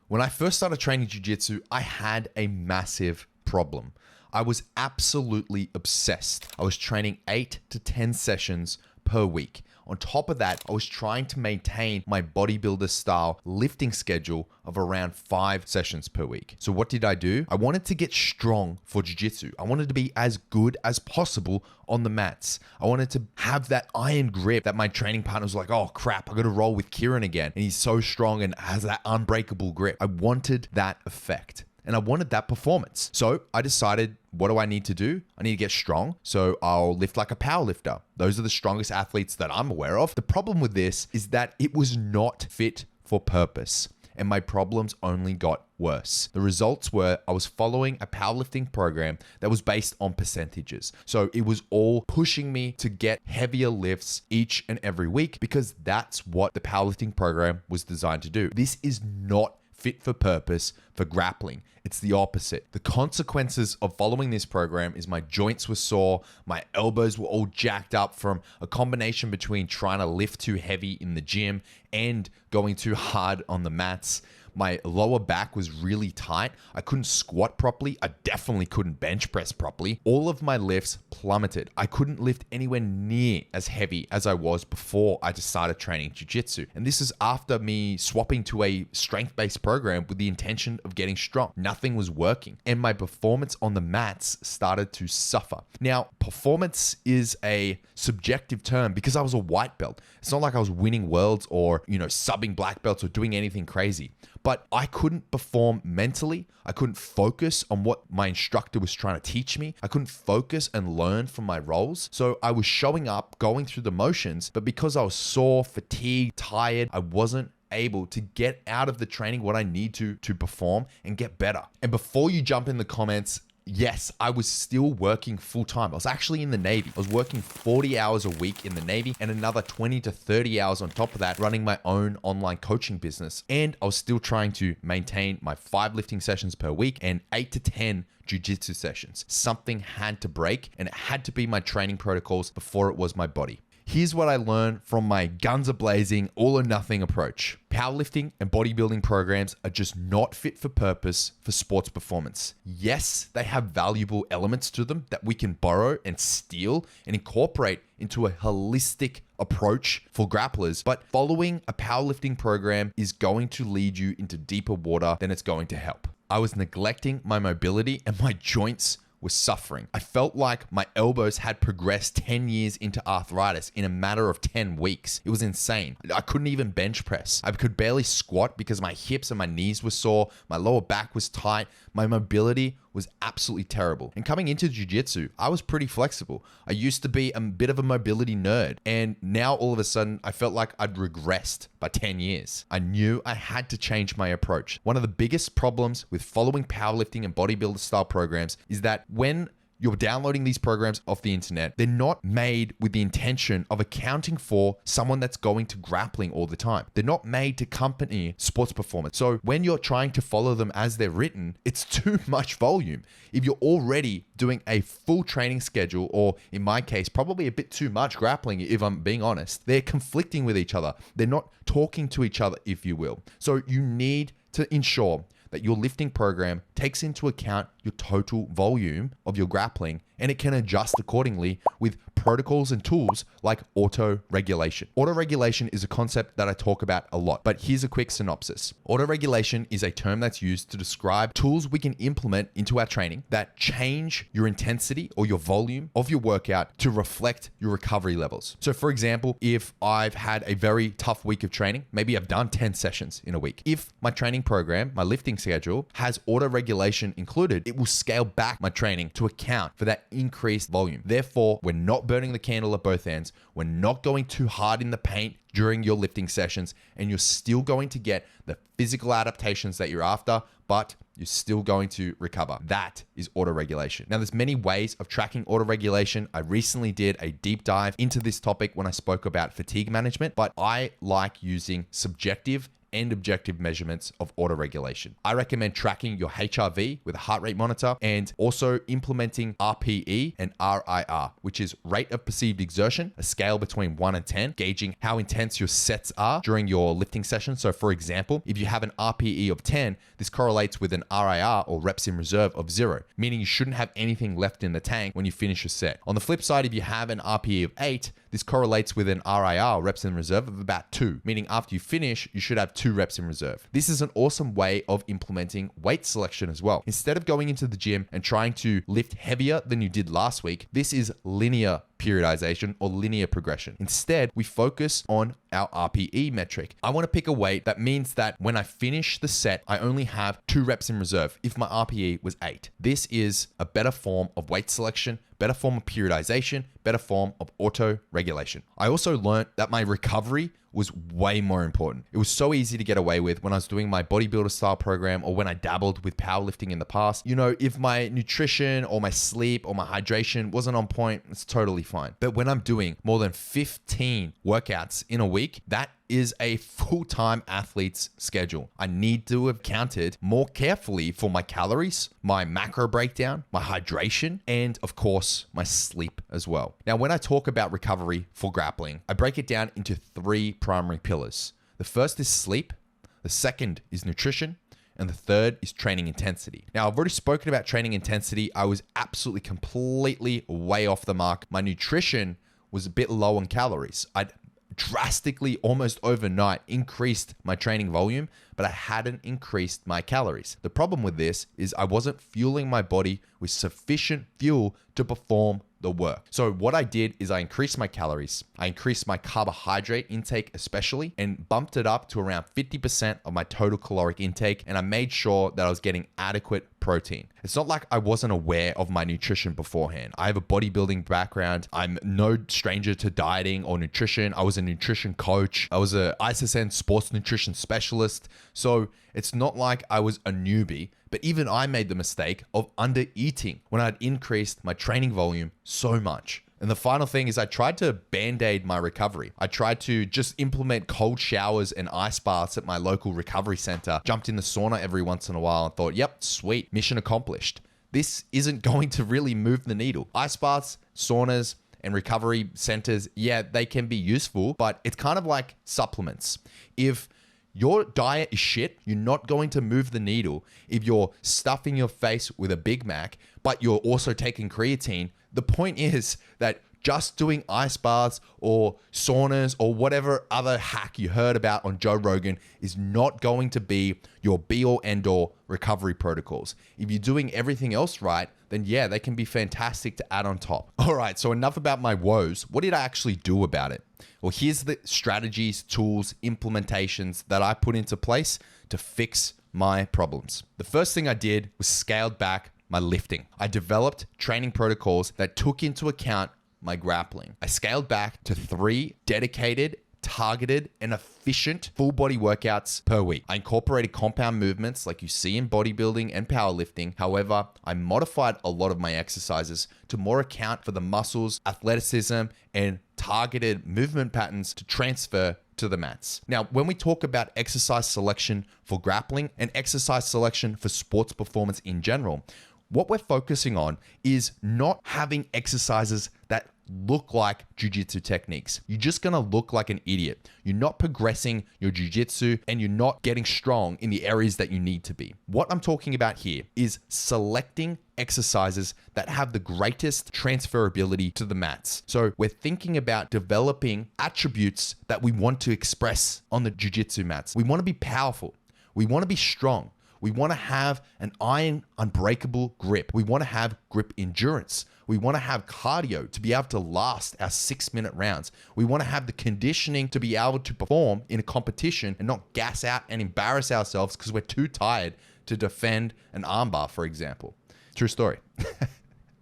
When I first started training jiu-jitsu, I had a massive problem. I was absolutely obsessed. I was training 8 to 10 sessions per week. On top of that, I was trying to maintain my bodybuilder style lifting schedule of around 5 sessions per week. So what did I do? I wanted to get strong for jiu-jitsu. I wanted to be as good as possible on the mats. I wanted to have that iron grip that my training partner was like, oh crap, I got to roll with Kieren again. And he's so strong and has that unbreakable grip. I wanted that effect. And I wanted that performance. So I decided, what do I need to do? I need to get strong. So I'll lift like a power lifter. Those are the strongest athletes that I'm aware of. The problem with this is that it was not fit for purpose. And my problems only got worse. The results were I was following a powerlifting program that was based on percentages. So it was all pushing me to get heavier lifts each and every week because that's what the powerlifting program was designed to do. This is not fit for purpose for grappling. It's the opposite. The consequences of following this program is my joints were sore, my elbows were all jacked up from a combination between trying to lift too heavy in the gym and going too hard on the mats. My lower back was really tight. I couldn't squat properly. I definitely couldn't bench press properly. All of my lifts plummeted. I couldn't lift anywhere near as heavy as I was before I just started training jiu-jitsu. And this is after me swapping to a strength-based program with the intention of getting strong. Nothing was working. And my performance on the mats started to suffer. Now, performance is a subjective term because I was a white belt. It's not like I was winning worlds or, subbing black belts or doing anything crazy. But I couldn't perform mentally. I couldn't focus on what my instructor was trying to teach me. I couldn't focus and learn from my roles. So I was showing up, going through the motions, but because I was sore, fatigued, tired, I wasn't able to get out of the training what I need to perform and get better. And before you jump in the comments, yes, I was still working full time. I was actually in the Navy. I was working 40 hours a week in the Navy and another 20 to 30 hours on top of that running my own online coaching business. And I was still trying to maintain my 5 lifting sessions per week and 8 to 10 jiu-jitsu sessions. Something had to break and it had to be my training protocols before it was my body. Here's what I learned from my guns a-blazing, all or nothing approach. Powerlifting and bodybuilding programs are just not fit for purpose for sports performance. Yes, they have valuable elements to them that we can borrow and steal and incorporate into a holistic approach for grapplers, but following a powerlifting program is going to lead you into deeper water than it's going to help. I was neglecting my mobility and my joints was suffering. I felt like my elbows had progressed 10 years into arthritis in a matter of 10 weeks. It was insane. I couldn't even bench press. I could barely squat because my hips and my knees were sore. My lower back was tight. My mobility was absolutely terrible. And coming into jiu-jitsu, I was pretty flexible. I used to be a bit of a mobility nerd. And now all of a sudden, I felt like I'd regressed by 10 years. I knew I had to change my approach. One of the biggest problems with following powerlifting and bodybuilder style programs is that when you're downloading these programs off the internet, they're not made with the intention of accounting for someone that's going to grappling all the time. They're not made to accompany sports performance. So when you're trying to follow them as they're written, it's too much volume. If you're already doing a full training schedule, or in my case, probably a bit too much grappling, if I'm being honest, they're conflicting with each other. They're not talking to each other, if you will. So you need to ensure that your lifting program takes into account your total volume of your grappling, and it can adjust accordingly with protocols and tools like auto-regulation. Auto-regulation is a concept that I talk about a lot, but here's a quick synopsis. Auto-regulation is a term that's used to describe tools we can implement into our training that change your intensity or your volume of your workout to reflect your recovery levels. So for example, if I've had a very tough week of training, maybe I've done 10 sessions in a week. If my training program, my lifting schedule has auto-regulation included, it will scale back my training to account for that increased volume. Therefore, we're not burning the candle at both ends. We're not going too hard in the paint during your lifting sessions, and you're still going to get the physical adaptations that you're after, but you're still going to recover. That is auto-regulation. Now, there's many ways of tracking auto-regulation. I recently did a deep dive into this topic when I spoke about fatigue management, but I like using subjective and objective measurements of autoregulation. I recommend tracking your HRV with a heart rate monitor and also implementing RPE and RIR, which is rate of perceived exertion, a scale between 1 and 10, gauging how intense your sets are during your lifting session. So for example, if you have an RPE of 10, this correlates with an RIR or reps in reserve of 0, meaning you shouldn't have anything left in the tank when you finish your set. On the flip side, if you have an RPE of 8, this correlates with an RIR, reps in reserve, of about 2, meaning after you finish, you should have 2 reps in reserve. This is an awesome way of implementing weight selection as well. Instead of going into the gym and trying to lift heavier than you did last week, this is linear periodization or linear progression. Instead, we focus on our RPE metric. I want to pick a weight that means that when I finish the set, I only have 2 reps in reserve if my RPE was 8. This is a better form of weight selection, better form of periodization, better form of auto-regulation. I also learned that my recovery was way more important. It was so easy to get away with when I was doing my bodybuilder style program or when I dabbled with powerlifting in the past. You know, if my nutrition or my sleep or my hydration wasn't on point, it's totally fine. But when I'm doing more than 15 workouts in a week, that is a full-time athlete's schedule. I need to have counted more carefully for my calories, my macro breakdown, my hydration, and of course, my sleep as well. Now, when I talk about recovery for grappling, I break it down into 3 primary pillars. The first is sleep, the second is nutrition, and the third is training intensity. Now, I've already spoken about training intensity. I was absolutely completely way off the mark. My nutrition was a bit low on calories. I'd drastically, almost overnight, increased my training volume, but I hadn't increased my calories. The problem with this is I wasn't fueling my body with sufficient fuel to perform the work. So what I did is I increased my calories, I increased my carbohydrate intake especially, and bumped it up to around 50% of my total caloric intake, and I made sure that I was getting adequate protein. It's not like I wasn't aware of my nutrition beforehand. I have a bodybuilding background. I'm no stranger to dieting or nutrition. I was a nutrition coach. I was a ISSN sports nutrition specialist. So it's not like I was a newbie, but even I made the mistake of under eating when I'd increased my training volume so much. And the final thing is I tried to band-aid my recovery. I tried to just implement cold showers and ice baths at my local recovery center, jumped in the sauna every once in a while and thought, yep, sweet, mission accomplished. This isn't going to really move the needle. Ice baths, saunas, and recovery centers, yeah, they can be useful, but it's kind of like supplements. If your diet is shit, you're not going to move the needle. If you're stuffing your face with a Big Mac, but you're also taking creatine, the point is that just doing ice baths or saunas or whatever other hack you heard about on Joe Rogan is not going to be your be-all end-all recovery protocols. If you're doing everything else right, then yeah, they can be fantastic to add on top. All right, so enough about my woes. What did I actually do about it? Well, here's the strategies, tools, implementations that I put into place to fix my problems. The first thing I did was scaled back my lifting. I developed training protocols that took into account my grappling. I scaled back to 3 dedicated, targeted, and efficient full body workouts per week. I incorporated compound movements like you see in bodybuilding and powerlifting. However, I modified a lot of my exercises to more account for the muscles, athleticism, and targeted movement patterns to transfer to the mats. Now, when we talk about exercise selection for grappling and exercise selection for sports performance in general, what we're focusing on is not having exercises that look like jiu-jitsu techniques. You're just gonna look like an idiot. You're not progressing your jiu-jitsu and you're not getting strong in the areas that you need to be. What I'm talking about here is selecting exercises that have the greatest transferability to the mats. So we're thinking about developing attributes that we want to express on the jiu-jitsu mats. We wanna be powerful. We wanna be strong. We want to have an iron unbreakable grip. We want to have grip endurance. We want to have cardio to be able to last our 6-minute rounds. We want to have the conditioning to be able to perform in a competition and not gas out and embarrass ourselves because we're too tired to defend an armbar, for example. True story.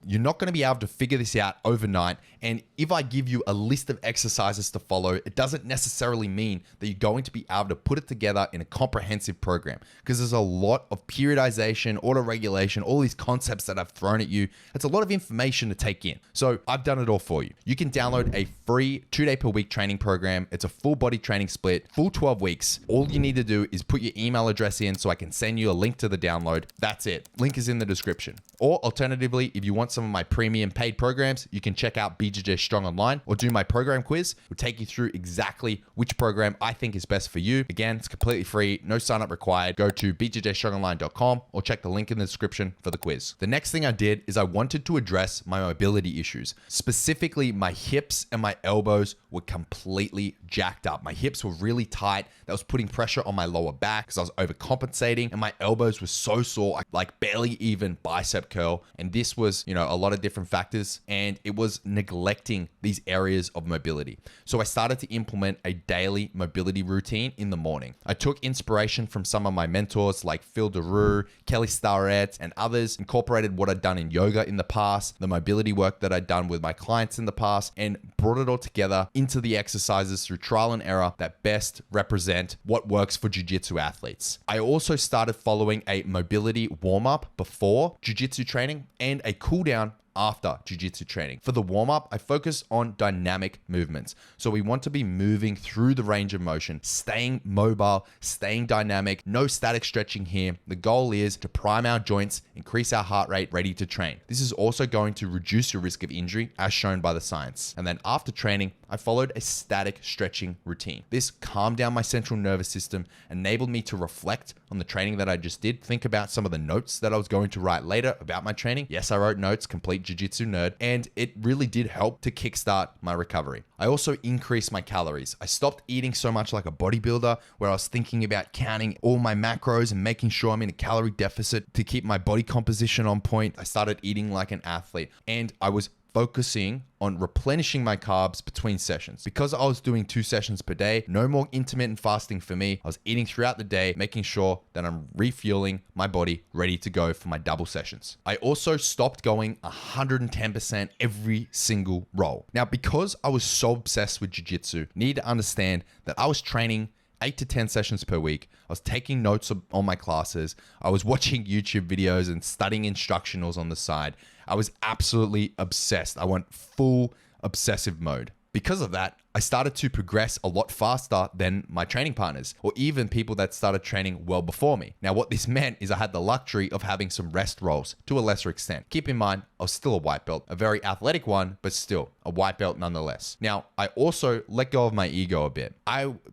You're not going to be able to figure this out overnight And if I give you a list of exercises to follow, it doesn't necessarily mean that you're going to be able to put it together in a comprehensive program, because there's a lot of periodization, autoregulation, all these concepts that I've thrown at you. It's a lot of information to take in. So I've done it all for you. You can download a free 2-day per week training program. It's a full body training split, full 12 weeks. All you need to do is put your email address in so I can send you a link to the download. That's it. Link is in the description. Or alternatively, if you want some of my premium paid programs, you can check out BJJ Strong Online or do my program quiz. We'll take you through exactly which program I think is best for you. Again, it's completely free, no sign up required. Go to bjjstrongonline.com or check the link in the description for the quiz. The next thing I did is I wanted to address my mobility issues. Specifically, my hips and my elbows were completely jacked up. My hips were really tight. That was putting pressure on my lower back because I was overcompensating, and my elbows were so sore, I like barely even bicep curl. And this was, a lot of different factors, and it was neglecting these areas of mobility. So I started to implement a daily mobility routine in the morning. I took inspiration from some of my mentors like Phil DeRue, Kelly Starrett, and others, incorporated what I'd done in yoga in the past, the mobility work that I'd done with my clients in the past, and brought it all together into the exercises through trial and error that best represent what works for jiu-jitsu athletes. I also started following a mobility warm-up before jiu-jitsu training and a cool down after jiu-jitsu training. For the warm-up, I focus on dynamic movements. So we want to be moving through the range of motion, staying mobile, staying dynamic, no static stretching here. The goal is to prime our joints, increase our heart rate, ready to train. This is also going to reduce your risk of injury as shown by the science. And then after training, I followed a static stretching routine. This calmed down my central nervous system, enabled me to reflect on the training that I just did, think about some of the notes that I was going to write later about my training. Yes, I wrote notes, complete jiu-jitsu nerd, and it really did help to kickstart my recovery. I also increased my calories. I stopped eating so much like a bodybuilder, where I was thinking about counting all my macros and making sure I'm in a calorie deficit to keep my body composition on point. I started eating like an athlete, and I was focusing on replenishing my carbs between sessions. Because I was doing 2 sessions per day, no more intermittent fasting for me. I was eating throughout the day, making sure that I'm refueling my body, ready to go for my double sessions. I also stopped going 110% every single roll. Now, because I was so obsessed with jiu-jitsu, you need to understand that I was training 8 to 10 sessions per week. I was taking notes on my classes. I was watching YouTube videos and studying instructionals on the side. I was absolutely obsessed. I went full obsessive mode. Because of that, I started to progress a lot faster than my training partners, or even people that started training well before me. Now, what this meant is I had the luxury of having some rest rolls to a lesser extent. Keep in mind, I was still a white belt, a very athletic one, but still a white belt nonetheless. Now, I also let go of my ego a bit.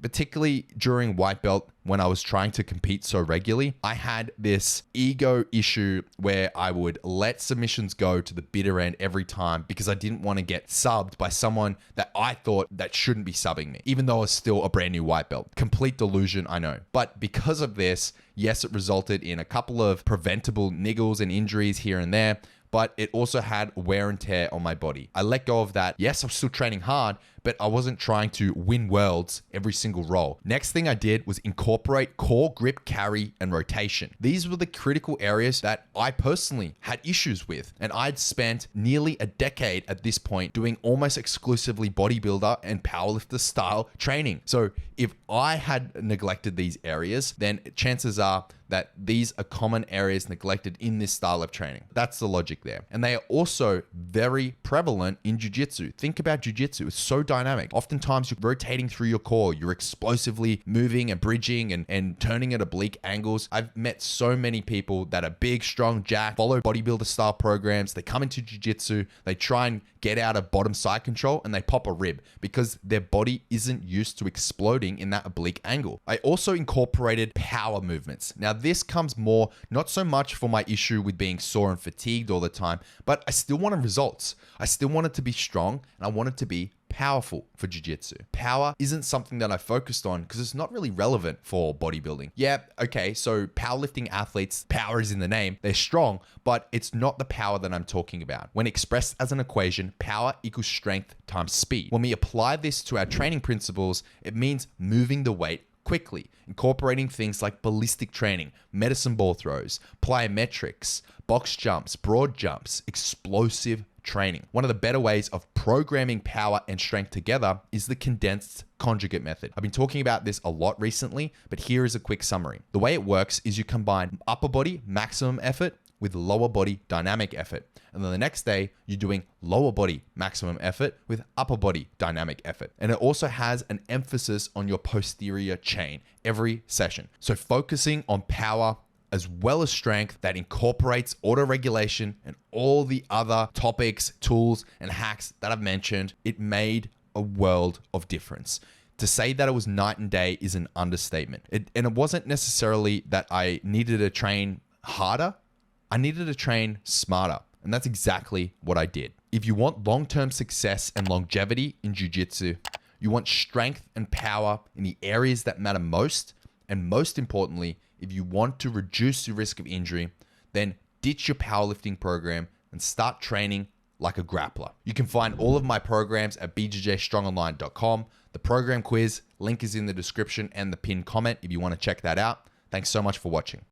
Particularly during white belt, when I was trying to compete so regularly, I had this ego issue where I would let submissions go to the bitter end every time because I didn't want to get subbed by someone that I thought that shouldn't be subbing me, even though I was still a brand new white belt. Complete delusion, I know. But because of this, yes, it resulted in a couple of preventable niggles and injuries here and there, but it also had wear and tear on my body. I let go of that. Yes, I'm still training hard, but I wasn't trying to win worlds every single roll. Next thing I did was incorporate core, grip, carry, and rotation. These were the critical areas that I personally had issues with, and I'd spent nearly a decade at this point doing almost exclusively bodybuilder and powerlifter style training. So if I had neglected these areas, then chances are that these are common areas neglected in this style of training. That's the logic there. And they are also very prevalent in jiu-jitsu. Think about jiu-jitsu. It's so dynamic. Oftentimes you're rotating through your core. You're explosively moving and bridging and turning at oblique angles. I've met so many people that are big, strong, jacked, follow bodybuilder style programs. They come into jiu-jitsu. They try and get out of bottom side control and they pop a rib because their body isn't used to exploding in that oblique angle. I also incorporated power movements. Now, this comes more, not so much for my issue with being sore and fatigued all the time, but I still wanted results. I still wanted to be strong and I wanted to be powerful for jiu-jitsu. Power isn't something that I focused on because it's not really relevant for bodybuilding. Yeah, okay, so powerlifting athletes, power is in the name, they're strong, but it's not the power that I'm talking about. When expressed as an equation, power equals strength times speed. When we apply this to our training principles, it means moving the weight quickly, incorporating things like ballistic training, medicine ball throws, plyometrics, box jumps, broad jumps, explosive training. One of the better ways of programming power and strength together is the condensed conjugate method. I've been talking about this a lot recently, but here is a quick summary. The way it works is you combine upper body maximum effort with lower body dynamic effort. And then the next day, you're doing lower body maximum effort with upper body dynamic effort. And it also has an emphasis on your posterior chain every session. So focusing on power as well as strength that incorporates autoregulation and all the other topics, tools, and hacks that I've mentioned, it made a world of difference. To say that it was night and day is an understatement. And it wasn't necessarily that I needed to train harder. I needed to train smarter. And that's exactly what I did. If you want long-term success and longevity in jiu-jitsu, you want strength and power in the areas that matter most, and most importantly, if you want to reduce the risk of injury, then ditch your powerlifting program and start training like a grappler. You can find all of my programs at bjjstrongonline.com. The program quiz link is in the description and the pinned comment if you want to check that out. Thanks so much for watching.